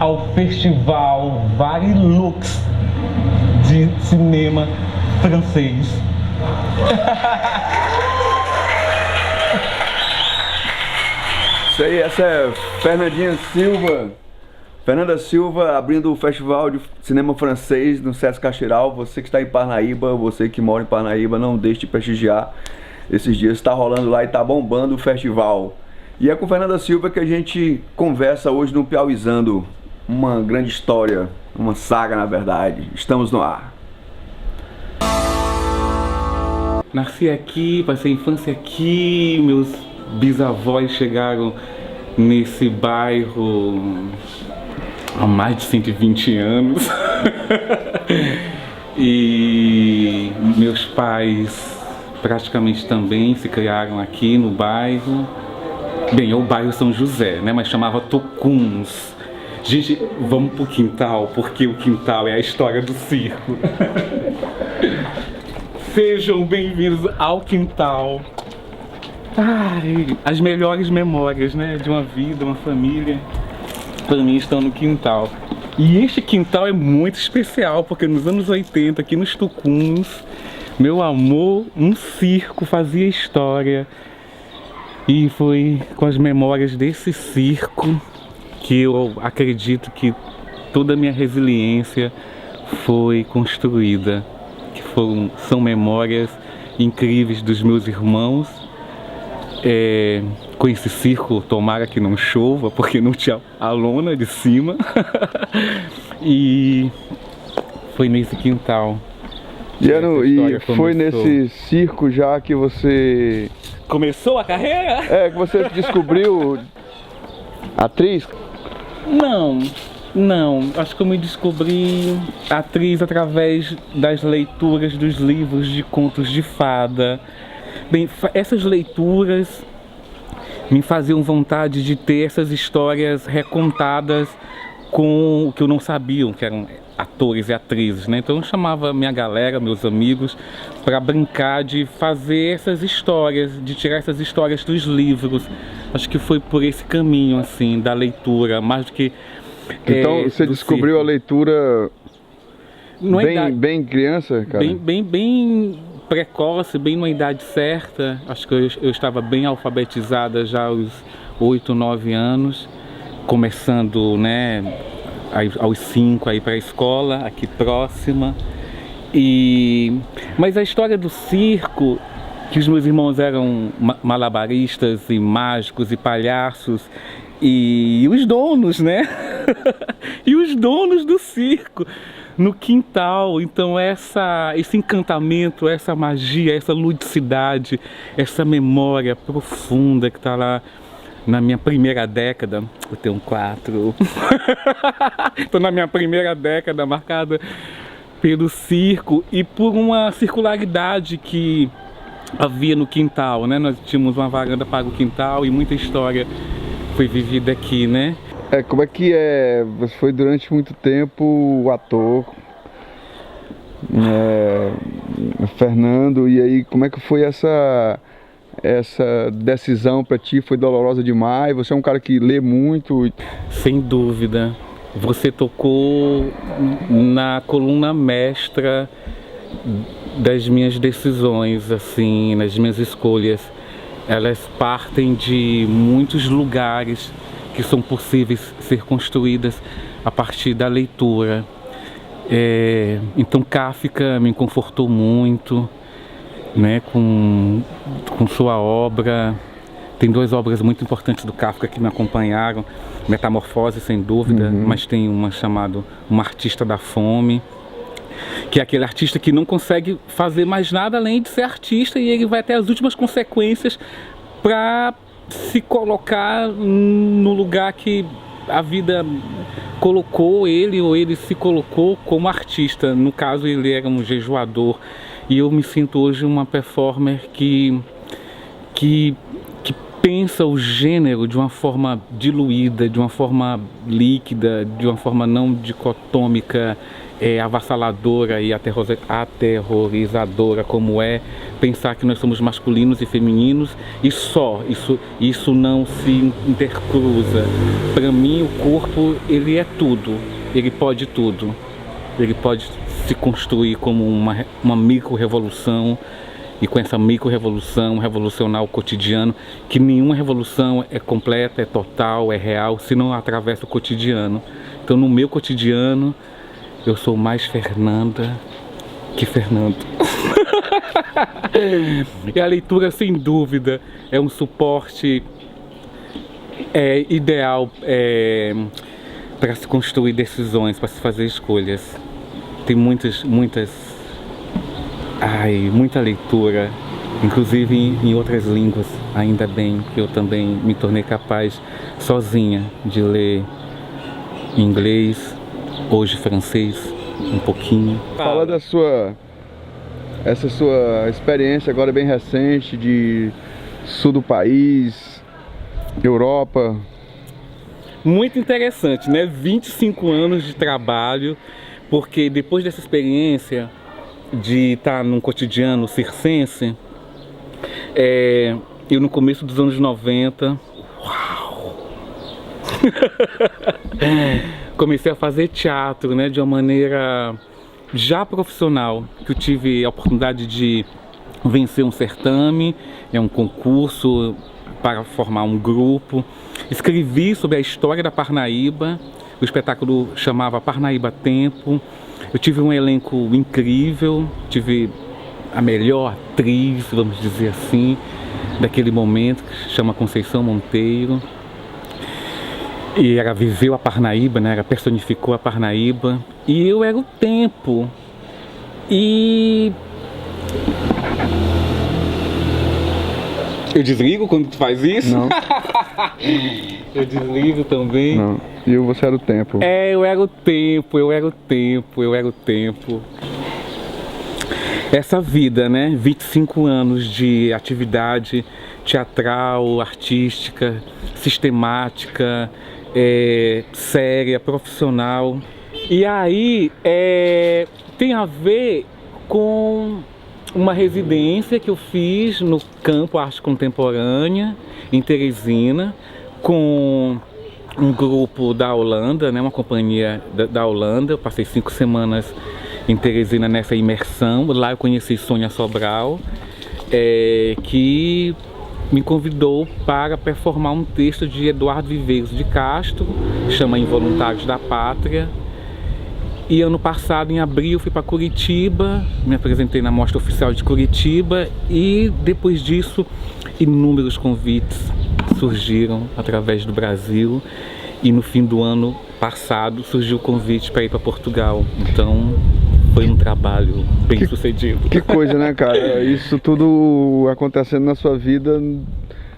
ao Festival Varilux de cinema francês. Isso aí, essa é Fernanda Silva abrindo o Festival de Cinema Francês no Sesc Caxiral. Você que está em Parnaíba, você que mora em Parnaíba, não deixe de prestigiar. Esses dias está rolando lá e está bombando o festival. E é com Fernanda Silva que a gente conversa hoje no Piauizando. Uma grande história, uma saga na verdade. Estamos no ar. Nasci aqui, passei a infância aqui, meus bisavós chegaram nesse bairro há mais de 120 anos. E meus pais praticamente também se criaram aqui no bairro. Bem, é o bairro São José, né? Mas chamava Tocuns. Gente, vamos pro quintal, porque o quintal é a história do circo. Sejam bem-vindos ao quintal. Ai, as melhores memórias, né? De uma vida, uma família, para mim estão no quintal. E este quintal é muito especial, porque nos anos 80, aqui nos Tocuns, meu amor, um circo fazia história. E foi com as memórias desse circo que eu acredito que toda a minha resiliência foi construída. Que são memórias incríveis dos meus irmãos. Com esse circo, tomara que não chova, porque não tinha a lona de cima. E foi nesse quintal. E foi nesse circo já que você... Começou a carreira? É, que você descobriu atriz? Não, acho que eu me descobri atriz através das leituras dos livros de contos de fada. Bem, essas leituras me faziam vontade de ter essas histórias recontadas com o que eu não sabia, que eram atores e atrizes, né? Então eu chamava minha galera, meus amigos, para brincar de fazer essas histórias, de tirar essas histórias dos livros. Acho que foi por esse caminho, assim, da leitura, mais do que... Então você descobriu circo. A leitura bem criança, cara? Bem precoce, bem numa idade certa. Acho que eu estava bem alfabetizada já aos 8, 9 anos, começando, né, aos 5 aí para a escola, aqui próxima. Mas a história do circo, que os meus irmãos eram malabaristas e mágicos e palhaços, e os donos, né? E os donos do circo no quintal. Então esse encantamento, essa magia, essa ludicidade, essa memória profunda que está lá na minha primeira década. Eu tenho 4. Estou na minha primeira década marcada pelo circo e por uma circularidade que havia no quintal, né? Nós tínhamos uma varanda para o quintal e muita história foi vivida aqui, né? Como é que é? Você foi durante muito tempo o ator, Fernando, e aí como é que foi essa decisão para ti? Foi dolorosa demais? Você é um cara que lê muito? Sem dúvida. Você tocou na coluna mestra das minhas decisões, assim, nas minhas escolhas. Elas partem de muitos lugares que são possíveis ser construídas a partir da leitura. Então Kafka me confortou muito, né, com sua obra. Tem 2 obras muito importantes do Kafka que me acompanharam. Metamorfose, sem dúvida, mas tem uma chamada Um Artista da Fome, que é aquele artista que não consegue fazer mais nada além de ser artista, e ele vai até as últimas consequências para se colocar no lugar que a vida colocou ele, ou ele se colocou como artista. No caso, ele era um jejuador, e eu me sinto hoje uma performer que pensa o gênero de uma forma diluída, de uma forma líquida, de uma forma não dicotômica, avassaladora e aterrorizadora como é pensar que nós somos masculinos e femininos e só, isso não se intercruza. Para mim o corpo, ele é tudo, ele pode tudo, ele pode se construir como uma micro-revolução, e com essa micro-revolução, revolucionar o cotidiano, que nenhuma revolução é completa, é total, é real, se não atravessa o cotidiano. Então no meu cotidiano, eu sou mais Fernanda que Fernando. E a leitura, sem dúvida, é um suporte ideal para se construir decisões, para se fazer escolhas. Tem muita leitura, inclusive em outras línguas. Ainda bem que eu também me tornei capaz, sozinha, de ler inglês, hoje francês, um pouquinho. Fala da essa sua experiência agora bem recente de sul do país, Europa. Muito interessante, né? 25 anos de trabalho, porque depois dessa experiência de estar num cotidiano circense, eu no começo dos anos 90, comecei a fazer teatro, né, de uma maneira já profissional, que eu tive a oportunidade de vencer um certame, um concurso para formar um grupo. Escrevi sobre a história da Parnaíba, o espetáculo chamava Parnaíba Tempo. Eu tive um elenco incrível, tive a melhor atriz, vamos dizer assim, daquele momento, que se chama Conceição Monteiro. E ela viveu a Parnaíba, né? Ela personificou a Parnaíba. E eu era o tempo. E eu desligo quando tu faz isso? Não. Eu desligo também. Não. E você era o tempo. Eu era o tempo, eu era o tempo, eu era o tempo. Essa vida, né? 25 anos de atividade teatral, artística, sistemática, séria, profissional. E aí tem a ver com uma residência que eu fiz no Campo Arte Contemporânea, em Teresina, com um grupo da Holanda, né, uma companhia da Holanda. Eu passei 5 semanas em Teresina nessa imersão. Lá eu conheci Sônia Sobral, que me convidou para performar um texto de Eduardo Viveiros de Castro, chama Involuntários da Pátria. E ano passado, em abril, fui para Curitiba, me apresentei na Mostra Oficial de Curitiba, e depois disso, inúmeros convites surgiram através do Brasil, e no fim do ano passado surgiu o convite para ir para Portugal. Então foi um trabalho bem sucedido. Que coisa, né, cara? Isso tudo acontecendo na sua vida,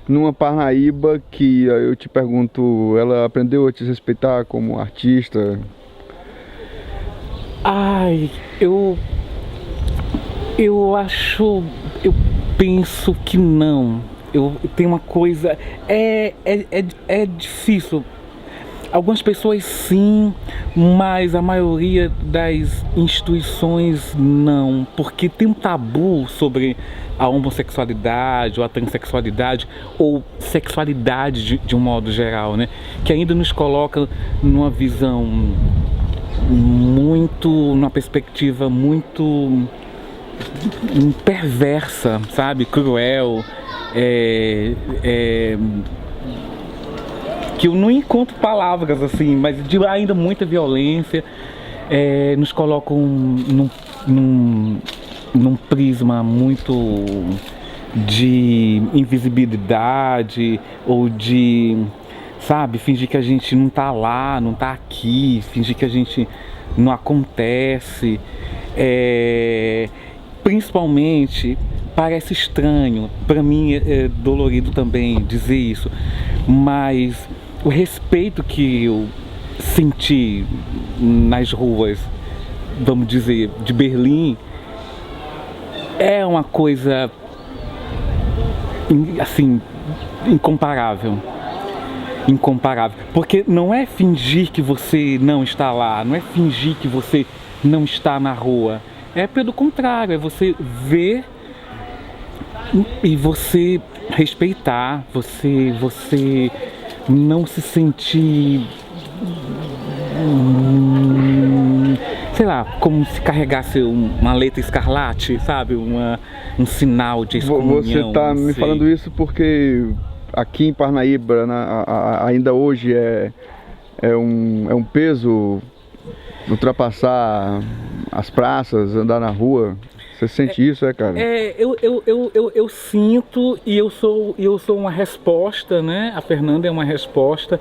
numa Parnaíba que, eu te pergunto, ela aprendeu a te respeitar como artista? Ai, eu penso que não. Tem uma coisa, é difícil. Algumas pessoas sim, mas a maioria das instituições não, porque tem um tabu sobre a homossexualidade ou a transexualidade ou sexualidade de um modo geral, né? Que ainda nos coloca numa visão numa perspectiva muito perversa, sabe? Cruel, que eu não encontro palavras assim, mas de ainda muita violência, nos colocam num prisma muito de invisibilidade ou de, sabe, fingir que a gente não tá lá, não tá aqui, fingir que a gente não acontece. Principalmente, parece estranho, para mim é dolorido também dizer isso, mas o respeito que eu senti nas ruas, vamos dizer, de Berlim, é uma coisa assim, incomparável. Porque não é fingir que você não está lá, não é fingir que você não está na rua. É pelo contrário, é você ver E você respeitar, você não se sentir, sei lá, como se carregasse uma letra escarlate, sabe? Um sinal de excomunhão. Você está me falando isso porque aqui em Parnaíba, ainda hoje é um peso ultrapassar as praças, andar na rua. Você sente isso, cara? Eu sinto, e eu sou uma resposta, né? A Fernanda é uma resposta.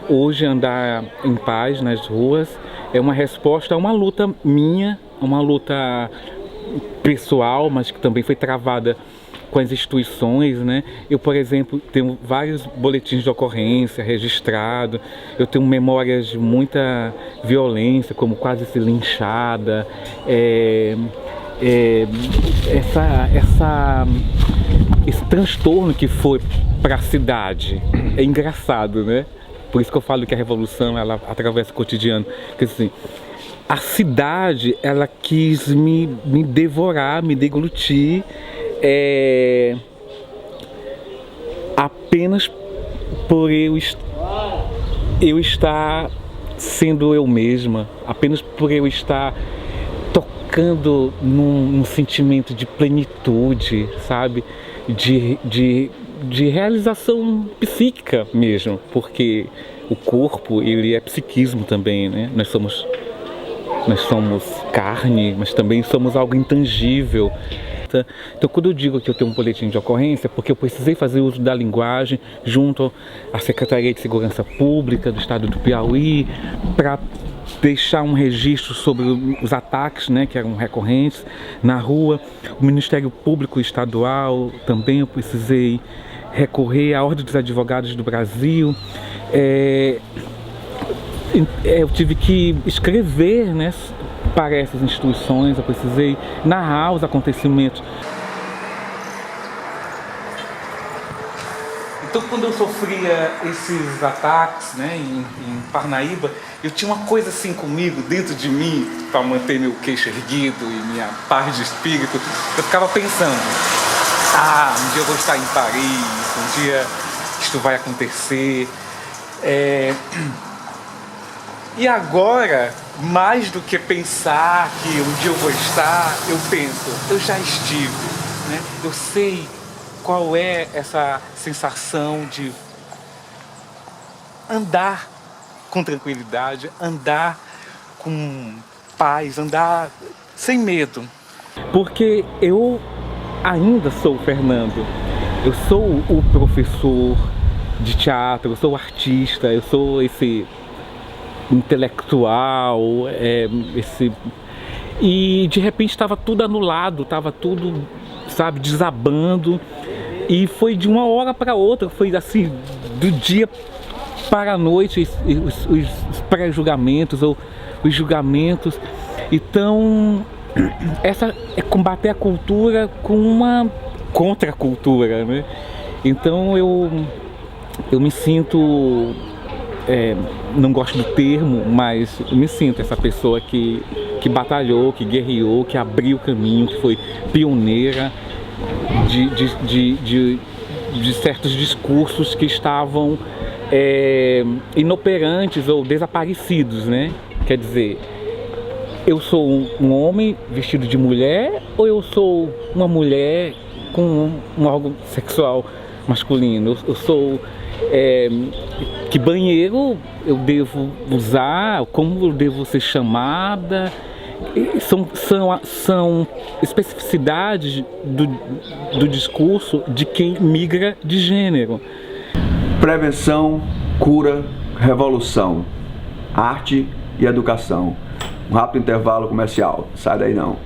Hoje andar em paz nas ruas é uma resposta a uma luta minha, uma luta pessoal, mas que também foi travada com as instituições, né? Eu, por exemplo, tenho vários boletins de ocorrência registrados, eu tenho memórias de muita violência, como quase ser linchada, esse transtorno que foi para a cidade. É engraçado, né? Por isso que eu falo que a revolução, ela atravessa o cotidiano. Porque, assim, a cidade, ela quis me devorar, me deglutir, apenas por eu estar sendo eu mesma, apenas por eu estar tocando num sentimento de plenitude, sabe? De realização psíquica mesmo, porque o corpo, ele é psiquismo também, né? Nós somos carne, mas também somos algo intangível. Então, quando eu digo que eu tenho um boletim de ocorrência, é porque eu precisei fazer uso da linguagem junto à Secretaria de Segurança Pública do Estado do Piauí, para deixar um registro sobre os ataques, né, que eram recorrentes na rua. O Ministério Público Estadual também eu precisei recorrer à Ordem dos Advogados do Brasil. Eu tive que escrever, né, para essas instituições, eu precisei narrar os acontecimentos. Então, quando eu sofria esses ataques, né, em Parnaíba, eu tinha uma coisa assim comigo, dentro de mim, para manter meu queixo erguido e minha paz de espírito. Eu ficava pensando, um dia eu vou estar em Paris, um dia isto vai acontecer. E agora, mais do que pensar que um dia eu vou estar, eu penso, eu já estive, né? Eu sei qual é essa sensação de andar com tranquilidade, andar com paz, andar sem medo. Porque eu ainda sou o Fernando, eu sou o professor de teatro, eu sou o artista, eu sou esse intelectual, e de repente estava tudo anulado, estava tudo, sabe, desabando, e foi de uma hora para outra, foi assim, do dia para a noite, os pré-julgamentos ou os julgamentos. Então, essa é combater a cultura com uma contracultura, né? Então eu me sinto, não gosto do termo, mas eu me sinto essa pessoa que batalhou, que guerreou, que abriu o caminho, que foi pioneira de certos discursos que estavam inoperantes ou desaparecidos, né? Quer dizer, eu sou um homem vestido de mulher ou eu sou uma mulher com um órgão sexual masculino? Eu sou... que banheiro eu devo usar, como eu devo ser chamada, são especificidades do discurso de quem migra de gênero. Prevenção, cura, revolução, arte e educação. Um rápido intervalo comercial, sai daí não.